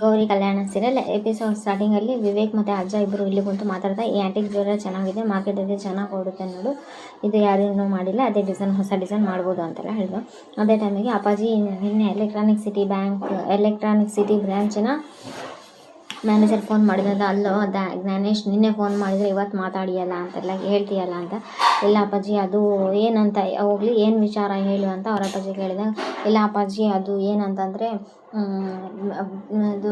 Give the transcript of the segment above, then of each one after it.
ಗೌರಿ ಕಲ್ಯಾಣ serial episode ಸ್ಟಾರ್ಟಿಂಗಲ್ಲಿ ವಿವೇಕ್ ಮತ್ತು ಅಜ್ಜ ಇಬ್ಬರು ಇಲ್ಲಿ ಕುಂತು ಮಾತಾಡ್ತಾ ಈ ಆ್ಯಂಟಿಕ್ ಜ್ಯುವೆಲ್ಲರಿ ಚೆನ್ನಾಗಿದೆ, ಮಾರ್ಕೆಟಲ್ಲಿ ಚೆನ್ನಾಗಿ ಓಡುತ್ತೆ ನೋಡು, ಇದು ಯಾರೇನೂ ಮಾಡಿಲ್ಲ, ಅದೇ ಡಿಸೈನ್ ಹೊಸ ಡಿಸೈನ್ ಮಾಡ್ಬೋದು ಅಂತೆಲ್ಲ ಹೇಳಿದ್ರು. ಅದೇ ಟೈಮಿಗೆ ಅಪ್ಪಾಜಿ ನಿನ್ನೆ ಎಲೆಕ್ಟ್ರಾನಿಕ್ ಸಿಟಿ ಬ್ರ್ಯಾಂಚಿನ ಮ್ಯಾನೇಜರ್ ಫೋನ್ ಮಾಡಿದಾಗ ಅಲ್ಲೋ ಜ್ಞಾನೇಶ್ ನಿನ್ನೆ ಫೋನ್ ಮಾಡಿದರೆ ಇವತ್ತು ಮಾತಾಡಿಯಲ್ಲ ಅಂತೆಲ್ಲ ಹೇಳ್ತೀಯಲ್ಲ ಅಂತ. ಇಲ್ಲ ಅಪ್ಪಾಜಿ ಅದು ಏನಂತ ಹೋಗಲಿ, ಏನು ವಿಚಾರ ಹೇಳು ಅಂತ ಅವ್ರ ಅಪ್ಪಾಜಿ ಕೇಳಿದಾಗ, ಇಲ್ಲ ಅಪ್ಪಾಜಿ ಅದು ಏನಂತಂದರೆ ಇದು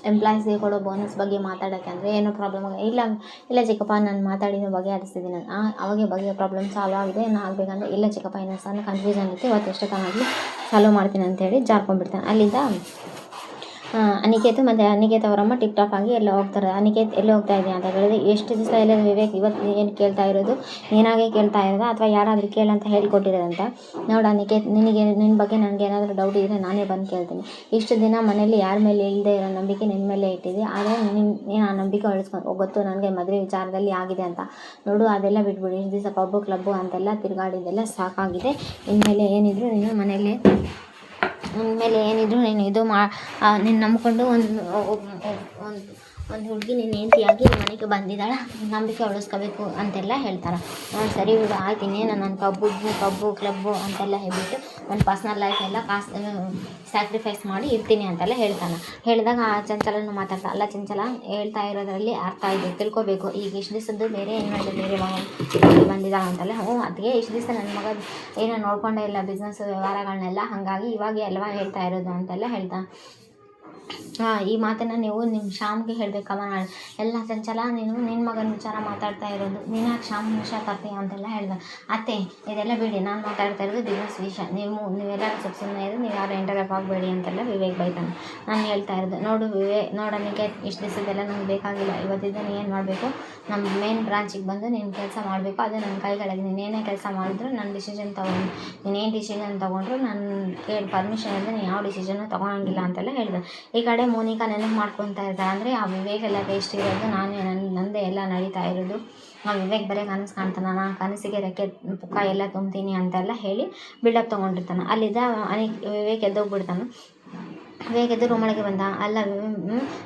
ಎಂಪ್ಲಾಯೀಸ್ಗೆ ಕೊಡೋ ಬೋನಸ್ ಬಗ್ಗೆ ಮಾತಾಡೋಕ್ಕೆ ಅಂದರೆ ಏನೋ ಪ್ರಾಬ್ಲಮ್ ಇಲ್ಲ ಚಿಕ್ಕಪ್ಪ ನಾನು ಮಾತಾಡಿದ ಬಗೆಹರಿಸ್ತಿದ್ದೀನಿ, ಅವಾಗೆ ಪ್ರಾಬ್ಲಮ್ ಸಾಲ್ವ್ ಆಗಿದೆ, ಏನು ಆಗಬೇಕಂದ್ರೆ ಇಲ್ಲ ಚಿಕ್ಕಪ್ಪ ಇನ್ನೊಂದು ಸಣ್ಣ ಕನ್ಫ್ಯೂಷನ್ ಇತ್ತು, ಇವತ್ತು ಎಷ್ಟೊತ್ತಾಗಲಿ ಸಾಲ್ವ್ ಮಾಡ್ತೀನಿ ಅಂತೇಳಿ ಜಾರ್ಕೊಂಡ್ಬಿಡ್ತಾನೆ. ಅಲ್ಲಿಂದ ಅನಿಕೇತ್ ಅವರಮ್ಮ ಟಿಪ್ ಟಾಪ್ ಆಗಿ ಎಲ್ಲ ಹೋಗ್ತಾರೆ. ಅನಿಕೇತ್ ಎಲ್ಲಿ ಹೋಗ್ತಾ ಇದೆಯಾ ಅಂತ ಹೇಳಿದ್ರೆ, ಎಷ್ಟು ದಿವಸ ಇಲ್ಲ ವಿವೇಕ್ ಇವತ್ತು ಏನು ಕೇಳ್ತಾ ಇರೋದು, ನೀನಾಗೆ ಕೇಳ್ತಾ ಇರೋದಾ ಅಥವಾ ಯಾರಾದರೂ ಕೇಳಂತ ಹೇಳ್ಕೊಟ್ಟಿರೋದಂತ. ನೋಡು ಅನಿಕೇತ್, ನಿನ್ನ ಬಗ್ಗೆ ನನಗೆ ಏನಾದರೂ ಡೌಟ್ ಇದ್ದರೆ ನಾನೇ ಬಂದು ಕೇಳ್ತೀನಿ. ಇಷ್ಟು ದಿನ ಮನೇಲಿ ಯಾರ ಮೇಲೆ ಇಲ್ಲದೆ ಇರೋ ನಂಬಿಕೆ ನಿನ್ನ ಮೇಲೆ ಇಟ್ಟಿದ್ದೆ, ಆದರೆ ನೀನು ಆ ನಂಬಿಕೆ ಉಳಿಸ್ಕೊಂಡು ಗೊತ್ತು ನನಗೆ ಮದುವೆ ವಿಚಾರದಲ್ಲಿ ಆಗಿದೆ ಅಂತ. ನೋಡು ಅದೆಲ್ಲ ಬಿಟ್ಬಿಡಿ, ಇಷ್ಟು ದಿವಸ ಪಬ್ಬು ಕ್ಲಬ್ಬು ಅಂತೆಲ್ಲ ತಿರುಗಾಡಿದ್ದೆಲ್ಲ ಸಾಕಾಗಿದೆ. ಇನ್ಮೇಲೆ ಏನಿದ್ರು ನೀನು ಮನೇಲಿ ನೀನು ಇದು ನೀನು ನಂಬ್ಕೊಂಡು ಒಂದು ಹುಡುಗಿ ನಿನ್ನ ಹೆಂಡತಿಯಾಗಿ ಮನೆಗೆ ಬಂದಿದ್ದಾಳೆ, ನಂಬಿಕೆ ಉಳಿಸ್ಕೋಬೇಕು ಅಂತೆಲ್ಲ ಹೇಳ್ತಾರೆ. ಸರಿ ಬಿಡು ಆಯ್ತು, ಇನ್ನೇನು ನಾನು ಪಬ್ಬು ಕ್ಲಬ್ಬು ಅಂತೆಲ್ಲ ಹೇಳ್ಬಿಟ್ಟು ನನ್ನ ಪರ್ಸ್ನಲ್ ಲೈಫ್ ಎಲ್ಲ ಸ್ಯಾಕ್ರಿಫೈಸ್ ಮಾಡಿ ಇರ್ತೀನಿ ಅಂತೆಲ್ಲ ಹೇಳ್ತಾನೆ. ಹೇಳಿದಾಗ ಆ ಚಂಚಲನ್ನು ಮಾತಾಡ್ತಾ, ಅಲ್ಲ ಚಂಚಲ ಹೇಳ್ತಾ ಇರೋದ್ರಲ್ಲಿ ಅರ್ಥ ಇದೆ, ತಿಳ್ಕೊಬೇಕು. ಈಗ ಇಷ್ಟು ದಿವಸದ್ದು ಬೇರೆ ಹೆಣ್ಮಗಳು ಬೇರೆ ಬಂದಿದ್ದಾಳೆ ಅಂತೆಲ್ಲ. ಅದಕ್ಕೆ ಇಷ್ಟು ದಿವಸ ನನ್ನ ಮಗ ಏನೋ ನೋಡ್ಕೊಂಡೇ ಇಲ್ಲ ಬಿಸ್ನೆಸ್ ವ್ಯವಹಾರಗಳನ್ನೆಲ್ಲ, ಹಾಗಾಗಿ ಇವಾಗ ಅಲ್ವಾ ಹೇಳ್ತಾ ಇರೋದು ಅಂತೆಲ್ಲ ಹೇಳ್ತಾನೆ. ಈ ಮಾತನ್ನು ನೀವು ನಿಮ್ಮ ಶ್ಯಾಮ್ಗೆ ಹೇಳಬೇಕಮ್ಮ, ಎಲ್ಲ ಚಂಚಲ ನೀನು ನಿನ್ನ ಮಗನ ವಿಚಾರ ಮಾತಾಡ್ತಾ ಇರೋದು, ನೀನಾಗಿ ಶ್ಯಾಮ್ ವಿಷಯ ತರ್ತೀಯ ಅಂತೆಲ್ಲ ಹೇಳ್ದೆ. ಅತ್ತೆ ಇದೆಲ್ಲ ಬಿಡಿ, ನಾನು ಮಾತಾಡ್ತಾ ಇರೋದು ಬಿಸ್ನೆಸ್ ವಿಷಯ, ನೀವೆಲ್ಲರೂ ಸ್ವಲ್ಪ ಸುಮ್ಮನೆ ಇರೋದು, ನೀವು ಯಾರು ಎಂಟರ್ಫ್ ಆಗಬೇಡಿ ಅಂತೆಲ್ಲ ವಿವೇಕ್ ಬೈತಾನೆ. ನಾನು ಹೇಳ್ತಾ ಇರೋದು ನೋಡೋನಿಗೆ ಇಷ್ಟು ದಿವಸದೆಲ್ಲ ನನಗೆ ಬೇಕಾಗಿಲ್ಲ, ಇವತ್ತಿದ್ದು ಏನು ಮಾಡಬೇಕು, ನಮ್ಮ ಮೇನ್ ಬ್ರಾಂಚಿಗೆ ಬಂದು ನೀನು ಕೆಲಸ ಮಾಡಬೇಕು, ಅದು ನನ್ನ ಕೈಗಳಿಗೆ ನೀನೇನೇ ಕೆಲಸ ಮಾಡಿದ್ರು ನನ್ನ ಡಿಸಿಷನ್ ನೀನೇನು ಡಿಸಿಷನ್ ತೊಗೊಂಡ್ರು ನಾನು ಪರ್ಮಿಷನ್ ಇಲ್ಲದೆ ನೀನು ಯಾವ ಡಿಸಿಷನ್ನು ತೊಗೊಳಂಗಿಲ್ಲ ಅಂತೆಲ್ಲ ಹೇಳಿದೆ. ಈ ಕಡೆ ಮೋನಿಕಾ ನೆನಪು ಮಾಡ್ಕೊತಾ ಇರ್ತಾರೆ, ಅಂದರೆ ಆ ವಿವೇಕ್ ಎಲ್ಲ ಟೇಸ್ಟ್ ಇರೋದು ನಂದೇ ಎಲ್ಲ ನಡೀತಾ ಇರೋದು, ಆ ವಿವೇಕ್ ಬರೀ ಕನಸು ಕಾಣ್ತಾನೆ, ನಾನು ಕನಸಿಗೆ ರೆಕ್ಕೆ ಪುಕ್ಕ ಎಲ್ಲ ತುಂಬ್ತೀನಿ ಅಂತೆಲ್ಲ ಹೇಳಿ ಬಿಲ್ಡಪ್ ತೊಗೊಂಡಿರ್ತಾನೆ. ಅಲ್ಲಿದ್ದ ವಿವೇಕ್ ಎದ್ದೋಗ್ಬಿಡ್ತಾನೆ. ವಿವೇಕ್ ಎದ್ದು ರೂಮೊಳಗೆ ಬಂದ. ಅಲ್ಲ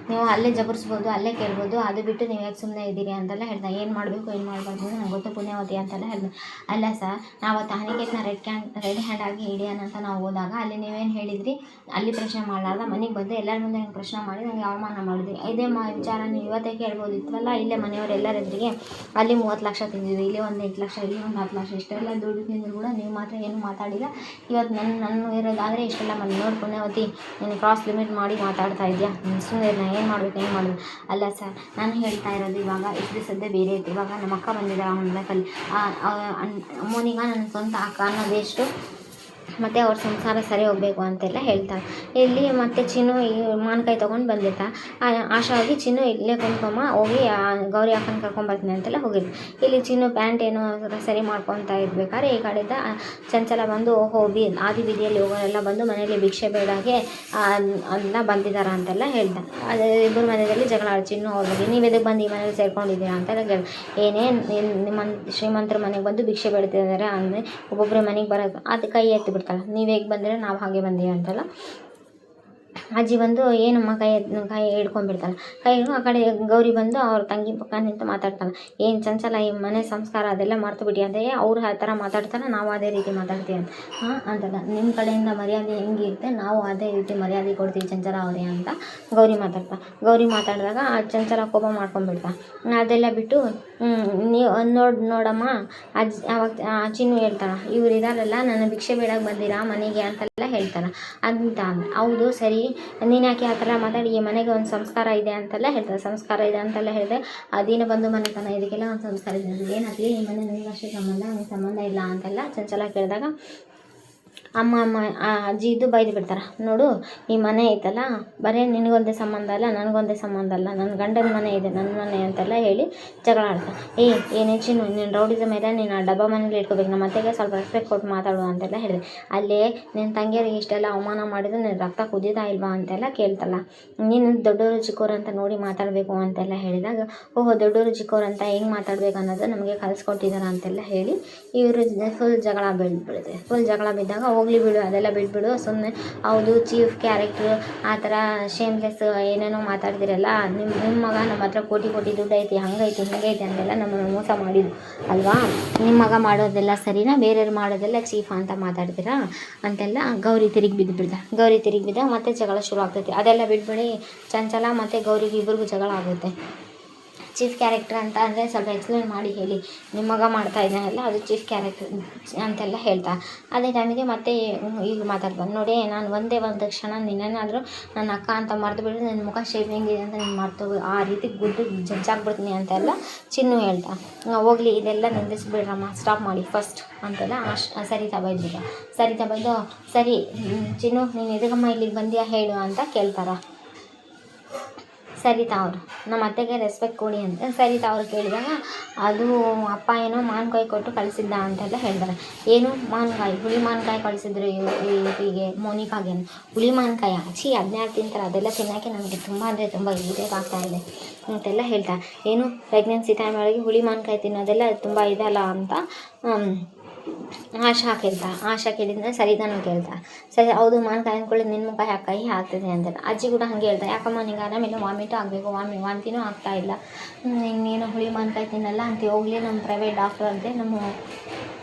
ನೀವು ಅಲ್ಲೇ ಜಬರ್ಸ್ಬೋದು, ಅಲ್ಲೇ ಕೇಳ್ಬೋದು, ಅದು ಬಿಟ್ಟು ನೀವು ಯಾಕೆ ಸುಮ್ಮನೆ ಇದ್ದೀರಿ ಅಂತೆಲ್ಲ ಹೇಳ್ದೆ. ಏನು ಮಾಡಬೇಕು ಏನು ಮಾಡಬಾರ್ದು ನಂಗೆ ಗೊತ್ತು ಪುಣ್ಯವತಿ ಅಂತೆಲ್ಲ ಹೇಳಿದೆ. ಅಲ್ಲ ಸರ್, ನಾವು ಅನಿಕೇತ್ನ ರೆಡ್ ಹ್ಯಾಂಡ್ ಆಗಿ ಹಿಡಿಯೋಣ ಅಂತ ನಾವು ಹೋದಾಗ ಅಲ್ಲಿ ನೀವೇನು ಹೇಳಿದ್ರಿ, ಅಲ್ಲಿ ಪ್ರಶ್ನೆ ಮಾಡಲಾರ್ದ ಮನೆಗೆ ಬಂದು ಎಲ್ಲರ ಮುಂದೆ ನಂಗೆ ಪ್ರಶ್ನೆ ಮಾಡಿ ನನಗೆ ಅವಮಾನ ಮಾಡಿದ್ರಿ. ಇದೇ ವಿಚಾರ ನೀವು ಇವತ್ತೇ ಕೇಳ್ಬೋದಿತ್ತಲ್ಲ, ಇಲ್ಲೇ ಮನೆಯವರು ಎಲ್ಲರೆದ್ರಿಗೆ ಅಲ್ಲಿ 30 ಲಕ್ಷ ತಿಂದಿದ್ವಿ, ಇಲ್ಲಿ ಒಂದು 8 ಲಕ್ಷ, ಇಲ್ಲಿ ಒಂದು 10 ಲಕ್ಷ, ಇಷ್ಟೆಲ್ಲ ದುಡ್ಡು ತಿಂದ್ರು ಕೂಡ ನೀವು ಮಾತ್ರ ಏನು ಮಾತಾಡಿಲ್ಲ. ಇವತ್ತು ನನ್ನ ಇರೋದಾದರೆ ಇಷ್ಟೆಲ್ಲ ಮಾಡಿ ನೋಡಿ ಪುಣ್ಯವತಿ, ನೀನು ಕ್ರಾಸ್ ಲಿಮಿಟ್ ಮಾಡಿ ಮಾತಾಡ್ತಾ ಇದೆಯಾ, ಸುಮ್ಮನೆ ನಾನು ಏನು ಮಾಡಬೇಕು. ಅಲ್ಲ ಸರ್, ನಾನು ಹೇಳ್ತಾ ಇರೋದು ಇವಾಗ ಇಷ್ಟು ದಿವಸದ್ದೇ ಬೇರೆ ಇತ್ತು, ಇವಾಗ ನಮ್ಮ ಅಕ್ಕ ಬಂದಿದ್ದಾಳೆ ಅವನ ಲೈಫಲ್ಲಿ, ಮೋನಿಕಾ ನನ್ನ ಸ್ವಂತ ಅಕ್ಕ ಅನ್ನೋದೆಷ್ಟು, ಮತ್ತು ಅವ್ರ ಸಂಸಾರ ಸರಿ ಹೋಗಬೇಕು ಅಂತೆಲ್ಲ ಹೇಳ್ತಾಳೆ. ಇಲ್ಲಿ ಮತ್ತು ಚಿನ್ನು ಮಾನ್ಕಾಯಿ ತೊಗೊಂಡು ಬಂದಿರ್ತಾಳೆ. ಆಶಾವಾಗಿ ಚಿನ್ನು ಇಲ್ಲೇ ಕುಂತ್ಕೊಮ್ಮ, ಹೋಗಿ ಗೌರಿ ಅಕ್ಕನ ಕರ್ಕೊಂಬರ್ತೀನಿ ಅಂತೆಲ್ಲ ಹೋಗಿದ್ವಿ. ಇಲ್ಲಿ ಚಿನ್ನು ಪ್ಯಾಂಟ್ ಏನೋ ಸರಿ ಮಾಡ್ಕೊತಾ ಇರ್ಬೇಕಾದ್ರೆ ಈ ಕಡೆಯಿಂದ ಚಂಚಲ ಬಂದು ಆದಿ ಬೀದಿಯಲ್ಲಿ ಹೋಗೋರೆಲ್ಲ ಬಂದು ಮನೆಯಲ್ಲಿ ಭಿಕ್ಷೆ ಬೇಡಾಗೆ ಎಲ್ಲ ಬಂದಿದ್ದಾರೆ ಅಂತೆಲ್ಲ ಹೇಳ್ತಾನೆ. ಅದು ಇಬ್ಬರು ಮನೆಯಲ್ಲಿ ಜಗಳ ಚಿನ್ನು ಅವ್ರ ಬಗ್ಗೆ, ನೀವು ಎದಕ್ಕೆ ಬಂದು ಈ ಮನೇಲಿ ಸೇರ್ಕೊಂಡಿದ್ದೀರಾ ಅಂತೆಲ್ಲ ಏನೇನು ನಿಮ್ಮ ಶ್ರೀಮಂತರ ಮನೆಗೆ ಬಂದು ಭಿಕ್ಷೆ ಬೇಡ್ತಿದ್ದಾರೆ ಅಂದರೆ ಒಬ್ಬೊಬ್ಬರೇ ಮನೆಗೆ ಬರೋದು, ಅದು ಕೈ ಎತ್ತಿ ಬಿಡ್ತಾಳೆ, ನೀವು ಹೇಗೆ ಬಂದರೆ ನಾವು ಹಾಗೆ ಬಂದೀವಿ ಅಂತೆಲ್ಲ. ಅಜ್ಜಿ ಬಂದು ಏನಮ್ಮ ಕೈ ಹಿಡ್ಕೊಂಡ್ಬಿಡ್ತಾನೆ. ಆ ಕಡೆ ಗೌರಿ ಬಂದು ಅವ್ರ ತಂಗಿ ಪಕ್ಕ ನಿಂತು ಮಾತಾಡ್ತಾನೆ. ಏನು ಚಂಚಲ ಈ ಮನೆ ಸಂಸ್ಕಾರ ಅದೆಲ್ಲ ಮರ್ತು ಬಿಟ್ಟು ಅಂತ, ಅವ್ರು ಆ ಥರ ಮಾತಾಡ್ತಾರೆ, ನಾವು ಅದೇ ರೀತಿ ಮಾತಾಡ್ತೀವಿ ಅಂತ. ಅಂತಲ್ಲ, ನಿಮ್ಮ ಕಡೆಯಿಂದ ಮರ್ಯಾದೆ ಹೆಂಗಿರುತ್ತೆ ನಾವು ಅದೇ ರೀತಿ ಮರ್ಯಾದೆ ಕೊಡ್ತೀವಿ ಚಂಚಲ ಅವರೇ ಅಂತ ಗೌರಿ ಮಾತಾಡಿದಾಗ ಆ ಚಂಚಲ ಕೋಪ ಮಾಡ್ಕೊಂಡ್ಬಿಡ್ತಾನೆ. ಅದೆಲ್ಲ ಬಿಟ್ಟು ನೀವು ನೋಡಮ್ಮ ಅವಾಗ ಚಿನ್ನು ಹೇಳ್ತಾಳೆ, ಇವ್ರು ಇದಾರಲ್ಲ ನನ್ನ ಭಿಕ್ಷೆ ಬೇಡಕ್ಕೆ ಬಂದಿರಾ ಮನೆಗೆ ಅಂತೆಲ್ಲ ಹೇಳ್ತಾನೆ. ಅಂತ ಹೌದು ಸರಿ, ನೀನು ಯಾಕೆ ಆ ಥರ ಮಾತಾಡಿ, ಈ ಮನೆಗೆ ಒಂದು ಸಂಸ್ಕಾರ ಇದೆ ಅಂತೆಲ್ಲ ಹೇಳ್ತಾರೆ. ಸಂಸ್ಕಾರ ಇದೆ ಅಂತೆಲ್ಲ ಹೇಳಿದೆ, ಅದೇನು ಬಂದು ಮನೆತನ, ಇದಕ್ಕೆಲ್ಲ ಒಂದು ಸಂಸ್ಕಾರ ಇದೆ, ಏನಾಗಲಿ ಈ ಮನೆ ನನಗೆ ಅಷ್ಟೇ ಸಂಬಂಧ ಇಲ್ಲ ಅಂತೆಲ್ಲ ಚಂಚಲ ಕೇಳಿದಾಗ ಅಮ್ಮ ಅಜ್ಜಿ ಇದ್ದು ಬೈದು ಬಿಡ್ತಾರೆ. ನೋಡು ಈ ಮನೆ ಐತಲ್ಲ, ಬರೀ ನಿನಗೊಂದೇ ಸಂಬಂಧ ಅಲ್ಲ, ನನಗೊಂದೇ ಸಂಬಂಧ ಅಲ್ಲ, ನನ್ನ ಗಂಡನ ಮನೆ ಇದೆ, ನನ್ನ ಮನೆ ಅಂತೆಲ್ಲ ಹೇಳಿ ಜಗಳ ಆಡ್ತಾರೆ. ಏನೇ ಚಿನ್ನು, ನೀನು ರೌಡಿಸಮ್ ಮೇಲೆ ನೀನು ಆ ಡಬ್ಬ ಮನೇಲಿ ಇಟ್ಕೋಬೇಕು, ನಮ್ಮ ಅತ್ತೆಗೆ ಸ್ವಲ್ಪ ರೆಸ್ಪೆಕ್ಟ್ ಕೊಟ್ಟು ಮಾತಾಡುವ ಅಂತೆಲ್ಲ ಹೇಳಿದೆ. ಅಲ್ಲೇ ನಿನ್ನ ತಂಗಿಯರಿಗೆ ಇಷ್ಟೆಲ್ಲ ಅವಮಾನ ಮಾಡಿದ್ರು ನಿನ್ನ ರಕ್ತ ಕುದೀತಾ ಇಲ್ವಾ ಅಂತೆಲ್ಲ ಕೇಳ್ತಲ್ಲ. ನೀನು ದೊಡ್ಡವರು ಚಿಕ್ಕವರು ಅಂತ ನೋಡಿ ಮಾತಾಡಬೇಕು ಅಂತೆಲ್ಲ ಹೇಳಿದಾಗ, ದೊಡ್ಡವರು ಚಿಕ್ಕವರು ಅಂತ ಹೆಂಗೆ ಮಾತಾಡ್ಬೇಕು ಅನ್ನೋದು ನಮಗೆ ಕಲಿಸ್ಕೊಟ್ಟಿದ್ದಾರೆ ಅಂತೆಲ್ಲ ಹೇಳಿ ಇವರು ಫುಲ್ ಜಗಳ ಬಿಡುತ್ತೆ. ಫುಲ್ ಜಗಳ ಬಿದ್ದಾಗ ಹೋಗಲಿ ಬಿಡು, ಅದೆಲ್ಲ ಬಿಟ್ಬಿಡು. ಸುಮ್ಮನೆ ಹೌದು ಚೀಫ್ ಕ್ಯಾರೆಕ್ಟ್ರು ಆ ಥರ ಶೇಮ್ಲೆಸ್ ಏನೇನೋ ಮಾತಾಡ್ತಿರಲ್ಲ. ನಿಮ್ಮ ಮಗ ನಮ್ಮ ಹತ್ರ ಕೋಟಿ ದುಡ್ಡು ಐತಿ, ಹಂಗೈತಿ ಹಿಂಗೈತಿ ಅಂತೆಲ್ಲ ನಮ್ಮನ್ನು ಮೋಸ ಮಾಡಿದ್ದು ಅಲ್ವಾ. ನಿಮ್ಮ ಮಗ ಮಾಡೋದೆಲ್ಲ ಸರಿನಾ, ಬೇರೆಯವ್ರು ಮಾಡೋದೆಲ್ಲ ಚೀಫ ಅಂತ ಮಾತಾಡ್ತೀರಾ ಅಂತೆಲ್ಲ ಗೌರಿ ತಿರುಗಿ ಬಿದ್ದಾಗ ಮತ್ತೆ ಜಗಳ ಶುರು ಆಗ್ತೈತಿ. ಅದೆಲ್ಲ ಬಿಟ್ಬಿಡಿ. ಚಂಚಲ ಮತ್ತು ಗೌರಿಗೆ ಇಬ್ಬರಿಗೂ ಜಗಳ ಆಗುತ್ತೆ. ಚೀಫ್ ಕ್ಯಾರೆಕ್ಟರ್ ಅಂತ ಅಂದರೆ ಸ್ವಲ್ಪ ಎಕ್ಸ್ಪ್ಲೇನ್ ಮಾಡಿ ಹೇಳಿ, ನಿಮ್ಮ ಮಗ ಮಾಡ್ತಾ ಇದ್ದಾನಲ್ಲ ಅದು ಚೀಫ್ ಕ್ಯಾರೆಕ್ಟರ್ ಅಂತೆಲ್ಲ ಹೇಳ್ತಾ. ಅದೇ ಟೈಮಿಗೆ ಮತ್ತೆ ಈಗ ಮಾತಾಡ್ಬಂದು ನೋಡಿ, ನಾನು ಒಂದೇ ಒಂದು ಕ್ಷಣ ನಿನ್ನೇನಾದರೂ ನನ್ನ ಅಕ್ಕ ಅಂತ ಮರೆತು ಬಿಟ್ಟು ನಿನ್ನ ಮುಖ ಶೇಪ್ ಹೆಂಗಿದೆ ಅಂತ ನೀನು ಮರೆತು ಆ ರೀತಿ ಗುದ್ದು ಜಜ್ಜಾಗ್ಬಿಡ್ತೀನಿ ಅಂತೆಲ್ಲ ಚಿನ್ನು ಹೇಳ್ತಾ. ಹೋಗಲಿ ಇದೆಲ್ಲ ನಿಲ್ಲಿಸ್ಬಿಡ್ರಮ್ಮ, ಸ್ಟಾಪ್ ಮಾಡಿ ಫಸ್ಟ್ ಅಂತೆಲ್ಲ ಸರಿತಾ ಬೈದು ಸರಿ ಚಿನ್ನು ನೀನು ಎದಗಮ್ಮ ಇಲ್ಲಿಗೆ ಬಂದಿಯಾ ಹೇಳು ಅಂತ ಕೇಳ್ತಾರ. ಸರಿತಾ ಅವರು ನಮ್ಮ ಅತ್ತೆಗೆ ರೆಸ್ಪೆಕ್ಟ್ ಕೊಡಿ ಅಂತ ಸರಿತಾ ಅವ್ರು ಕೇಳಿದಾಗ, ಅದು ಅಪ್ಪ ಏನೋ ಮಾವಿನಕಾಯಿ ಕೊಟ್ಟು ಕಳಿಸಿದ್ದ ಅಂತೆಲ್ಲ ಹೇಳ್ತಾರೆ. ಏನು ಮಾವಿನಕಾಯಿ, ಹುಳಿ ಮಾವಿನಕಾಯಿ ಕಳಿಸಿದ್ರು ಇವರಿಗೆ ಮೋನಿಕಾಗೇನು ಹುಳಿ ಮಾವಿನಕಾಯಿ ಹಚ್ಚಿ ಅದನ್ನೇ ತಿಂತಾರೆ. ಅದೆಲ್ಲ ತಿನ್ನೋಕ್ಕೆ ನನಗೆ ತುಂಬ ಅಂದರೆ ತುಂಬ ಇರಿಟೇಟ್ ಆಗ್ತಾಯಿದೆ ಅಂತೆಲ್ಲ ಹೇಳ್ತಾರೆ. ಏನು ಪ್ರೆಗ್ನೆನ್ಸಿ ಟೈಮ್ ಒಳಗೆ ಹುಳಿ ಮಾವಿನಕಾಯಿ ತಿನ್ನೋದೆಲ್ಲ ತುಂಬ ಇದಲ್ಲ ಅಂತ ಆಶಾ ಕೇಳಿದ್ರೆ ಸರಿತಾನು ಕೇಳ್ತಾ. ಸರಿ ಹೌದು ಮಾವಿನಕಾಯಿ ಅಂದ್ಕೊಳ್ಳಿ ನಿನ್ನ ಮುಖ ಯಾಕೆ ಕಹಿ ಆಗ್ತದೆ ಅಂತೆಲ್ಲ. ಅಜ್ಜಿ ಕೂಡ ಹಾಗೆ ಹೇಳ್ತಾ, ಯಾಕಮ್ಮ ನಿಂಗೆ ಆರಾಮಿಲ್ಲ, ವಾಮಿಟು ಆಗಬೇಕು, ವಾಂತಿನೂ ಆಗ್ತಾಯಿಲ್ಲ, ನೀನು ಹುಳಿ ಮಾವಿನಕಾಯಿ ತಿನ್ನಲ್ಲ ಅಂತ. ಹೋಗಲಿ ನಮ್ಮ ಪ್ರೈವೇಟ್ ಡಾಕ್ಟ್ರ್ ಅಂತೆ, ನಮ್ಮ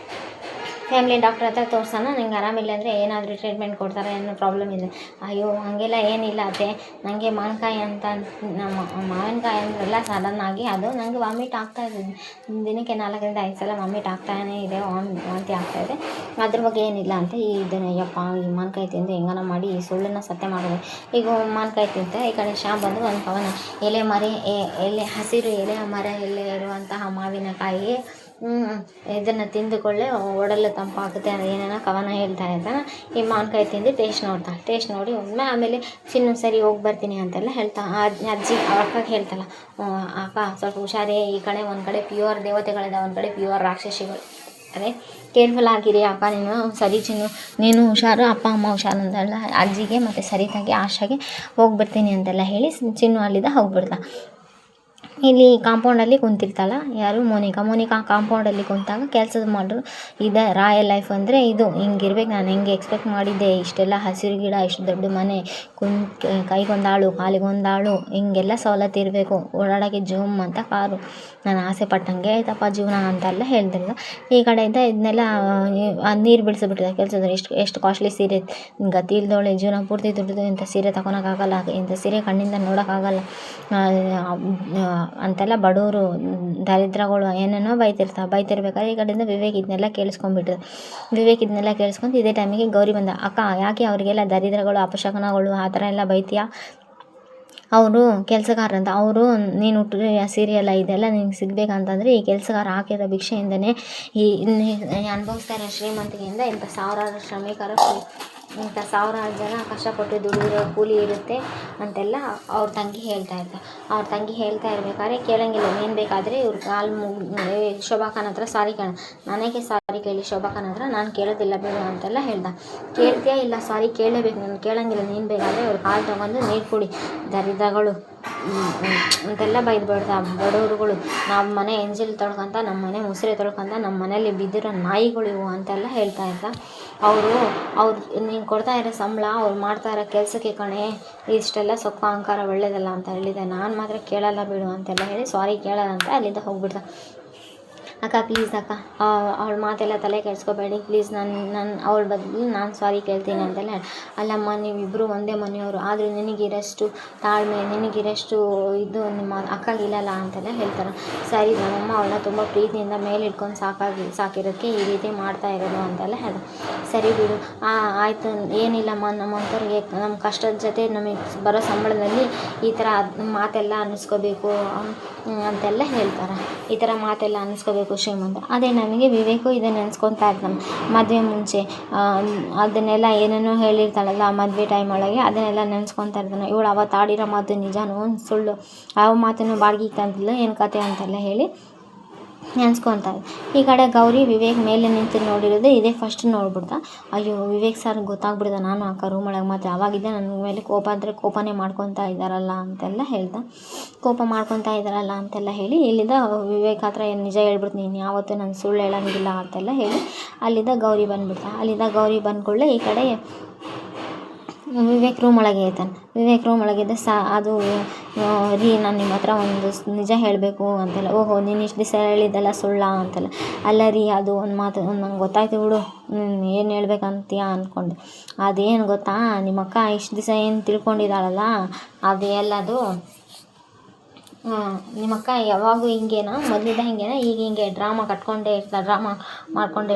ಫ್ಯಾಮಿಲಿ ಡಾಕ್ಟ್ರ್ ಹತ್ರ ತೋರ್ಸೋಣ, ನಿಂಗೆ ಆರಾಮಿಲ್ಲ ಅಂದರೆ ಏನಾದರೂ ಟ್ರೀಟ್ಮೆಂಟ್ ಕೊಡ್ತಾರೆ, ಏನೋ ಪ್ರಾಬ್ಲಮ್ ಇದೆ. ಅಯ್ಯೋ ಹಾಗೆಲ್ಲ ಏನಿಲ್ಲ ಅತ್ತೆ, ನನಗೆ ಮಾವಿನಕಾಯಿ ಅಂದ್ರೆಲ್ಲ ಸಡನ್ನಾಗಿ ಅದು ನನಗೆ ವಾಮಿಟ್ ಆಗ್ತಾಯಿದೆ. ದಿನಕ್ಕೆ 4-5 ಸಲ ವಾಮಿಟ್ ಆಗ್ತಾನೇ ಇದೆ, ವಾಂತಿ ಆಗ್ತಾಯಿದೆ, ಅದ್ರ ಬಗ್ಗೆ ಏನಿಲ್ಲ ಅಂತ. ಇದನ್ನು ಯಪ್ಪ ಈ ಮಾವಿನಕಾಯಿ ತಿಂದು ಹೆಂಗನ ಮಾಡಿ ಈ ಸುಳ್ಳನ್ನು ಸತ್ಯ ಮಾಡೋದು. ಈಗ ಮಾವಿನಕಾಯಿ ತಿಂತೆ ಈ ಕಡೆ ಶ್ಯಾಮ್ ಬಂದು ಒಂದು ಕವನ ಹಸಿರು ಎಲೆ ಮರ ಎಲೆ ಇರುವಂತಹ ಮಾವಿನಕಾಯಿ ಇದನ್ನು ತಿಂದುಕೊಳ್ಳೆ ಒಡಲು ತಂಪಾಗುತ್ತೆ ಏನೇನೋ ಕವನ ಹೇಳ್ತಾ ಇರ್ತಾನೆ. ಈ ಮಾವಿನಕಾಯಿ ತಿಂದು ಟೇಸ್ಟ್ ನೋಡಿ ಒಮ್ಮೆ ಆಮೇಲೆ ಚಿನ್ನು ಸರಿ ಹೋಗಿ ಬರ್ತೀನಿ ಅಂತೆಲ್ಲ ಹೇಳ್ತಾ. ಅಜ್ಜಿ ಅಕ್ಕಗೆ ಹೇಳ್ತಲ್ಲ, ಅಕ್ಕ ಸ್ವಲ್ಪ ಹುಷಾರೇ, ಈ ಕಡೆ ಒಂದು ಕಡೆ ಪ್ಯೂರ್ ದೇವತೆಗಳಿದ್ದಾವೆ, ಒಂದು ಕಡೆ ಪ್ಯೂರ್ ರಾಕ್ಷಸಿಗಳು, ಅದೇ ಕೇರ್ಫುಲ್ ಆಗಿರಿ ಅಕ್ಕ, ನೀನು ಸರಿ ಚಿನ್ನು ನೀನು ಹುಷಾರು, ಅಪ್ಪ ಅಮ್ಮ ಹುಷಾರು ಅಂತೆಲ್ಲ ಅಜ್ಜಿಗೆ ಮತ್ತು ಸರಿತಾಗೆ ಆಶಾಗೆ ಹೋಗ್ಬಿಡ್ತೀನಿ ಅಂತೆಲ್ಲ ಹೇಳಿ ಚಿನ್ನು ಅಲ್ಲಿದ್ದ ಹೋಗ್ಬಿಡ್ತಾ. ಇಲ್ಲಿ ಕಾಂಪೌಂಡಲ್ಲಿ ಕುಂತಿರ್ತಾಳೆ ಯಾರು, ಮೋನಿಕಾ ಕಾಂಪೌಂಡಲ್ಲಿ ಕುಂತಾಗ ಕೆಲಸದ ಮಾಡ್ರು. ಇದೆ ರಾಯಲ್ ಲೈಫ್ ಅಂದರೆ ಇದು ಹಿಂಗಿರ್ಬೇಕು. ನಾನು ಹೆಂಗೆ ಎಕ್ಸ್ಪೆಕ್ಟ್ ಮಾಡಿದ್ದೆ, ಇಷ್ಟೆಲ್ಲ ಹಸಿರು ಗಿಡ, ಇಷ್ಟು ದೊಡ್ಡ ಮನೆ, ಕೈಗೊಂದಾಳು ಕಾಲಿಗೊಂದಾಳು, ಹಿಂಗೆಲ್ಲ ಸವಲತ್ತು ಇರಬೇಕು, ಓಡಾಡೋಕ್ಕೆ ಜೂಮ್ ಅಂತ ಕಾರು, ನಾನು ಆಸೆ ಪಟ್ಟಂಗೆ ಆಯ್ತಪ್ಪ ಜೀವನ ಅಂತೆಲ್ಲ ಹೇಳ್ತಿಲ್ಲ. ಈ ಕಡೆಯಿಂದ ಇದನ್ನೆಲ್ಲ ನೀರು ಬಿಡಿಸ್ಬಿಟ್ಟಿದೆ ಕೆಲಸದ. ಎಷ್ಟು ಕಾಸ್ಟ್ಲಿ ಸೀರೆ, ಗತಿ ಇಲ್ದೋಳೆ ಜೀವನ ಪೂರ್ತಿ ದುಡ್ದು ಇಂಥ ಸೀರೆ ತಗೊಳಕ್ಕಾಗಲ್ಲ, ಇಂಥ ಸೀರೆ ಕಣ್ಣಿಂದ ನೋಡೋಕ್ಕಾಗಲ್ಲ ಅಂತೆಲ್ಲ ಬಡವರು ದರಿದ್ರಗಳು ಏನೇನೋ ಬೈತಿರ್ಬೇಕಾದ್ರೆ ಈ ಕಡೆಯಿಂದ ವಿವೇಕ್ ಇದನ್ನೆಲ್ಲ ಕೇಳಿಸ್ಕೊಂಡು ಇದೇ ಟೈಮಿಗೆ ಗೌರಿ ಬಂದ. ಅಕ್ಕ ಯಾಕೆ ಅವರಿಗೆಲ್ಲ ದರಿದ್ರಗಳು ಅಪಶಕನಗಳು ಆ ಥರ ಎಲ್ಲ ಬೈತೀಯಾ, ಅವರು ಕೆಲಸಗಾರ ಅವರು ನೀನು ಹುಟ್ಟಿದ್ರೆ ಸೀರಿಯಲ್ಲ ಇದೆಲ್ಲ ನಿಂಗೆ ಸಿಗಬೇಕಂತಂದರೆ ಈ ಕೆಲಸಗಾರ ಹಾಕಿರೋ ಭಿಕ್ಷೆಯಿಂದನೇ ಅನುಭವಿಸ್ತಾ ಇರೋ ಶ್ರೀಮಂತಿಕೆಯಿಂದ ಇಂಥ ಸಾವಿರಾರು ಶ್ರಮಿಕರು ಇಂಥ ಸಾವಿರಾರು ಜನ ಕಷ್ಟಪಟ್ಟು ದುಡಿದಿರೋ ಕೂಲಿ ಇರುತ್ತೆ ಅಂತೆಲ್ಲ ಅವ್ರ ತಂಗಿ ಹೇಳ್ತಾ ಇರ್ಬೇಕಾದ್ರೆ ಕೇಳಂಗಿಲ್ಲ. ಏನು ಬೇಕಾದರೆ ಇವ್ರ ಕಾಲು ಶೋಭಾಖಾನ್ ಹತ್ರ ಸಾರಿ ಕೇಳ, ನನಗೆ ಸಾರಿ ಕೇಳಿ ಶೋಭಾಖಾನ್ ಹತ್ರ, ನಾನು ಕೇಳೋದಿಲ್ಲ ಬೇಡ ಅಂತೆಲ್ಲ ಹೇಳ್ದ. ಕೇಳ್ತೀಯಾ ಇಲ್ಲ ಸಾರಿ ಕೇಳಲೇಬೇಕು, ನಾನು ಕೇಳಂಗಿಲ್ಲ, ನೀನು ಬೇಕಾದರೆ ಅವ್ರ ಕಾಲು ತೊಗೊಂಡು ನೀರು ಕುಡಿ ದರಿದ್ರಗಳು ಅಂತೆಲ್ಲ ಬೈದ್ಬಿಡ್ತಾ. ಬಡವರುಗಳು ನಾವು ಮನೆ ಎಂಜಲ್ ತೊಳ್ಕೊಂತ, ನಮ್ಮ ಮನೆ ಮುಸುರೆ ತೊಳ್ಕೊಂತ, ನಮ್ಮ ಮನೇಲಿ ಬಿದ್ದಿರೋ ನಾಯಿಗಳು ಇವು ಅಂತೆಲ್ಲ ಹೇಳ್ತಾ ಇದ್ದ. ಅವ್ರು ನೀನು ಕೊಡ್ತಾ ಇರೋ ಸಂಬಳ ಅವ್ರು ಮಾಡ್ತಾ ಇರೋ ಕೆಲಸಕ್ಕೆ ಕಣೆ, ಇಷ್ಟೆಲ್ಲ ಸೊಕ್ಕ ಅಹಂಕಾರ ಒಳ್ಳೇದಲ್ಲ ಅಂತ ಹೇಳಿದೆ. ನಾನು ಮಾತ್ರ ಕೇಳಲ್ಲ ಬಿಡು ಅಂತೆಲ್ಲ ಹೇಳಿ ಸಾರಿ ಕೇಳಲ್ಲ ಅಂತ ಅಲ್ಲಿಂದ ಹೋಗ್ಬಿಡ್ತ. ಅಕ್ಕ ಪ್ಲೀಸ್ ಅಕ್ಕ, ಅವಳ ಮಾತೆಲ್ಲ ತಲೆ ಕೆಡಿಸ್ಕೋಬೇಡಿ ಪ್ಲೀಸ್, ನಾನು ಅವಳ ಬದಲು ನಾನು ಸಾರಿ ಕೇಳ್ತೀನಿ ಅಂತೆಲ್ಲ ಹೇಳಿ. ಅಲ್ಲಮ್ಮ ನೀವಿಬ್ಬರು ಒಂದೇ ಮನೆಯವರು, ಆದರೂ ನಿನಗಿರಷ್ಟು ತಾಳ್ಮೆ, ನಿನಗಿರಷ್ಟು ಇದು ನಿಮ್ಮ ಅಕ್ಕಗಿಲ್ಲಲ್ಲ ಅಂತೆಲ್ಲ ಹೇಳ್ತಾರೆ. ಸರಿ ನಮ್ಮಮ್ಮ ಅವಳನ್ನ ತುಂಬ ಪ್ರೀತಿಯಿಂದ ಮೇಲಿಟ್ಕೊಂಡು ಸಾಕಿರೋದಕ್ಕೆ ಈ ರೀತಿ ಮಾಡ್ತಾ ಇರೋದು ಅಂತೆಲ್ಲ ಹೇಳಿ. ಸರಿ ಬಿಡು ಆಯಿತು, ಏನಿಲ್ಲಮ್ಮ ನಮ್ಮಂಥವ್ರಿಗೆ ನಮ್ಮ ಕಷ್ಟದ ಜೊತೆ ನಮಗೆ ಬರೋ ಸಂಬಳದಲ್ಲಿ ಈ ಥರ ಮಾತೆಲ್ಲ ಅನ್ನಿಸ್ಕೋಬೇಕು ಅಂತೆಲ್ಲ ಹೇಳ್ತಾರೆ. ಈ ಥರ ಮಾತೆಲ್ಲ ಅನ್ನಿಸ್ಕೋಬೇಕು ಶ್ರೀಮಂತ. ಅದೇ ನನಗೆ ವಿವೇಕು ಇದನ್ನು ನೆನೆಸ್ಕೊತಾ ಇರ್ತಾನೆ. ಮದುವೆ ಮುಂಚೆ ಅದನ್ನೆಲ್ಲ ಏನೇನೋ ಹೇಳಿರ್ತಾಳಲ್ಲ ಮದುವೆ ಟೈಮ್ ಒಳಗೆ, ಅದನ್ನೆಲ್ಲ ನೆನೆಸ್ಕೊತಾ ಇರ್ತಾನೆ. ಇವಳು ಅವತ್ತು ಆಡಿರೋ ಮಾತು ನಿಜಾನೂ ಸುಳ್ಳು, ಯಾವ ಮಾತನ್ನು ಬಾಡಿಗೆ ತಂದಿಲ್ಲ ಏನು ಕತೆ ಅಂತೆಲ್ಲ ಹೇಳಿ ನೆನೆಸ್ಕೊತಾ ಇದ್ದ. ಈ ಕಡೆ ಗೌರಿ ವಿವೇಕ್ ಮೇಲೆ ನಿಂತು ನೋಡಿರೋದು ಇದೇ ಫಸ್ಟ್ ನೋಡ್ಬಿಡ್ತಾ. ಅಯ್ಯೋ ವಿವೇಕ್ ಸರ್ ಗೊತ್ತಾಗ್ಬಿಡ್ದ ನಾನು ಅಕ್ಕ ರೂಮ್ ಒಳಗೆ ಮತ್ತು ಅವಾಗಿದ್ದೆ ನನ್ನ ಮೇಲೆ ಕೋಪ ಅಂದರೆ ಕೋಪನೇ ಮಾಡ್ಕೊತಾ ಇದ್ದಾರಲ್ಲ ಅಂತೆಲ್ಲ ಹೇಳ್ದ. ಕೋಪ ಮಾಡ್ಕೊತಾ ಇದ್ದಾರಲ್ಲ ಅಂತೆಲ್ಲ ಹೇಳಿ ಇಲ್ಲಿಂದ ವಿವೇಕ್ ಹತ್ರ ನಿಜ ಹೇಳ್ಬಿಡ್ತೀನಿ, ನೀನು ಯಾವತ್ತೂ ನಾನು ಸುಳ್ಳು ಹೇಳೋಂಗಿಲ್ಲ ಅಂತೆಲ್ಲ ಹೇಳಿ ಅಲ್ಲಿಂದ ಗೌರಿ ಬಂದುಬಿಡ್ತಾ. ಅಲ್ಲಿಂದ ಗೌರಿ ಬಂದ್ಕೊಳ್ಳೆ ಈ ಕಡೆ ವಿವೇಕ್ ರೂಮ್ ಒಳಗೆ ಇರ್ತಾನೆ. ವಿವೇಕ್ ರೂಮ್ ಒಳಗಿದ್ದ ಅದು ರೀ ನಾನು ನಿಮ್ಮ ಹತ್ರ ಒಂದು ನಿಜ ಹೇಳಬೇಕು ಅಂತೆಲ್ಲ. ಓಹೋ ನೀನು ಇಷ್ಟು ದಿವಸ ಹೇಳಿದ್ದೆಲ್ಲ ಸುಳ್ಳ ಅಂತೆಲ್ಲ. ಅಲ್ಲ ರೀ ಅದು ಒಂದು ಮಾತು ನಂಗೆ ಗೊತ್ತಾಯ್ತು ಬಿಡು, ಏನು ಹೇಳ್ಬೇಕಂತೀಯ ಅಂದ್ಕೊಂಡೆ. ಅದೇನು ಗೊತ್ತಾ, ನಿಮ್ಮ ಅಕ್ಕ ಇಷ್ಟು ದಿವಸ ಏನು ತಿಳ್ಕೊಂಡಿದ್ದಾಳಲ್ಲ ಅದು ಎಲ್ಲದು ನಿಮ್ಮ ಅಕ್ಕ ಯಾವಾಗೂ ಹಿಂಗೇನಾ, ಮೊದಲಿದ್ದ ಹಿಂಗೇನಾ, ಈಗ ಹಿಂಗೆ ಡ್ರಾಮಾ ಮಾಡ್ಕೊಂಡೇ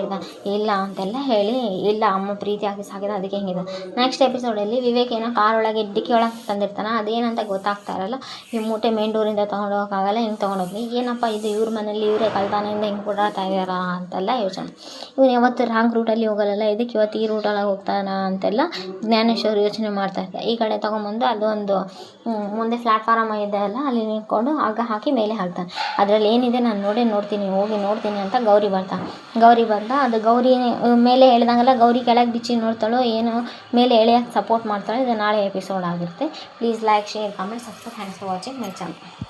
ಇರ್ತಾನೆ ಇಲ್ಲ ಅಂತೆಲ್ಲ ಹೇಳಿ, ಇಲ್ಲ ಅಮ್ಮ ಪ್ರೀತಿಯಾಗಿ ಸಾಕಿದ ಅದಕ್ಕೆ ಹಿಂಗಿದೆ. ನೆಕ್ಸ್ಟ್ ಎಪಿಸೋಡಲ್ಲಿ ವಿವೇಕ್ ಏನೋ ಕಾರ್ ಒಳಗೆ ಡಿಕ್ಕಿ ಒಳಗೆ ತಂದಿರ್ತಾನೆ, ಅದೇನಂತ ಗೊತ್ತಾಗ್ತಾ ಇರಲ್ಲ. ಈ ಮೂಟೆ ಮೇನ್ ಡೋರಿಂದ ತೊಗೊಂಡೋಗೋಕ್ಕಾಗಲ್ಲ, ಹಿಂಗೆ ತೊಗೊಂಡೋಗಿ ಏನಪ್ಪ ಇದು ಇವ್ರ ಮನೇಲಿ ಇವರೇ ಕಳ್ತಾನೆಯಿಂದ ಹಿಂಗೆ ಓಡಾಡ್ತಾ ಇದ್ದಾರ ಅಂತೆಲ್ಲ ಯೋಚನೆ. ಇವನು ಯಾವತ್ತು ರಾಂಗ್ ರೂಟಲ್ಲಿ ಹೋಗಲ್ಲ, ಇದಕ್ಕೆ ಇವತ್ತು ಈ ರೂಟೊಳಗೆ ಹೋಗ್ತಾನ ಅಂತೆಲ್ಲ ಜ್ಞಾನೇಶ್ವರ್ ಯೋಚನೆ ಮಾಡ್ತಾ ಇರ್ತಾರೆ. ಈ ಕಡೆ ತೊಗೊಂಬಂದು ಅದೊಂದು ಮುಂದೆ ಪ್ಲ್ಯಾಟ್ಫಾರಮ್ ಇದೆ ಅಲ್ಲ, ಅಲ್ಲಿ ನಿಂತ್ಕೊಂಡು ಹಗ್ಗ ಹಾಕಿ ಮೇಲೆ ಹಾಕ್ತಾನೆ. ಅದರಲ್ಲಿ ಏನಿದೆ ನಾನು ಹೋಗಿ ನೋಡ್ತೀನಿ ಅಂತ ಗೌರಿ ಬರ್ತಾ ಅದು ಗೌರಿ ಮೇಲೆ ಹೇಳ್ದಂಗೆಲ್ಲ ಗೌರಿ ಕೆಳಗೆ ಬಿಚ್ಚಿ ನೋಡ್ತಾಳೋ ಏನೋ, ಮೇಲೆ ಎಳೆಯೋಕ್ಕೆ ಸಪೋರ್ಟ್ ಮಾಡ್ತಾಳೆ. ಇದು ನಾಳೆ ಎಪಿಸೋಡ್ ಆಗಿರುತ್ತೆ. Please like, share, comment, subscribe. Thanks for watching my channel.